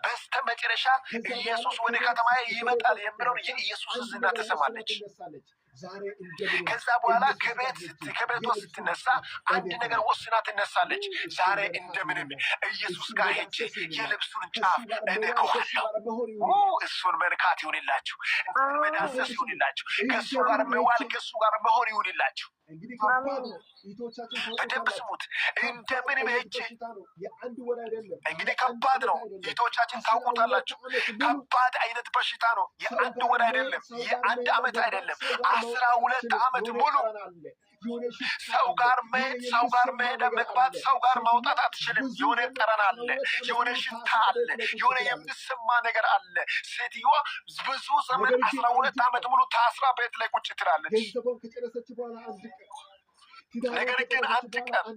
በስተመጨረሻ ኢየሱስ ወደ ከተማዬ ይመጣል የሚለውን የኢየሱስ ዝና ትሰማለች። ከዛ በኋላ ከቤቷ ስትነሳ አንድ ነገር ወስና ትነሳለች። ዛሬ እንደምንም ኢየሱስ ጋር ሄጄ የልብሱን ጫፍ እነካዋለሁ። እሱን መንካት ይሁንላችሁ፣ መዳሰስ ይሁንላችሁ፣ ከእሱ ጋር መዋል ከእሱ ጋር መሆን ይሁንላችሁ። በደንብ ስሙት። እንደምንም ሄጄ እንግዲህ ከባድ ነው። እህቶቻችን ታውቁታላችሁ። ከባድ አይነት በሽታ ነው። የአንድ ወር አይደለም፣ የአንድ ዓመት አይደለም፣ 12 ዓመት ሙሉ ሰው ጋር መሄድ መግባት፣ ሰው ጋር መውጣት አትችልም። የሆነ ጠረን አለ፣ የሆነ ሽታ አለ፣ የሆነ የሚሰማ ነገር አለ። ሴትዮዋ ብዙ ዘመን 12 ዓመት ሙሉ ታስራ ቤት ላይ ቁጭ ትላለች። ነገር ግን አንድ ቀን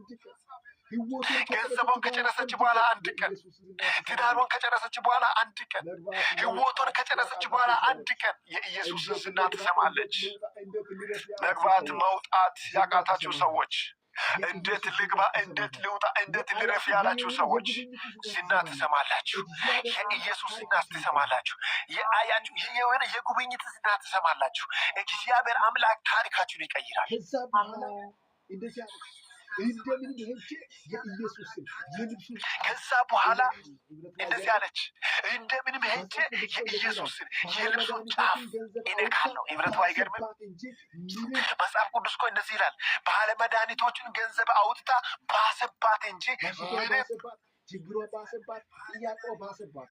ገንዘቧን ከጨረሰች በኋላ አንድ ቀን ትዳሯን ከጨረሰች በኋላ አንድ ቀን ህይወቷን ከጨረሰች በኋላ አንድ ቀን የኢየሱስን ዝና ትሰማለች። መግባት መውጣት ያቃታችሁ ሰዎች፣ እንዴት ልግባ፣ እንዴት ልውጣ፣ እንዴት ልረፍ ያላችሁ ሰዎች ዝና ትሰማላችሁ። የኢየሱስ ዝና ትሰማላችሁ። የአያችሁ የሆነ የጉብኝት ዝና ትሰማላችሁ። እግዚአብሔር አምላክ ታሪካችሁን ይቀይራል። ከዛ በኋላ እንደዚህ አለች፣ እንደምንም ሄጄ የኢየሱስን የልብሱን ጫፍ እነካለሁ። እምነቱ አይገርምም? መጽሐፍ ቅዱስ እኮ እንደዚህ ይላል፣ ባለመድኃኒቶችን ገንዘብ አውጥታ ባሰባት እንጂ ምንም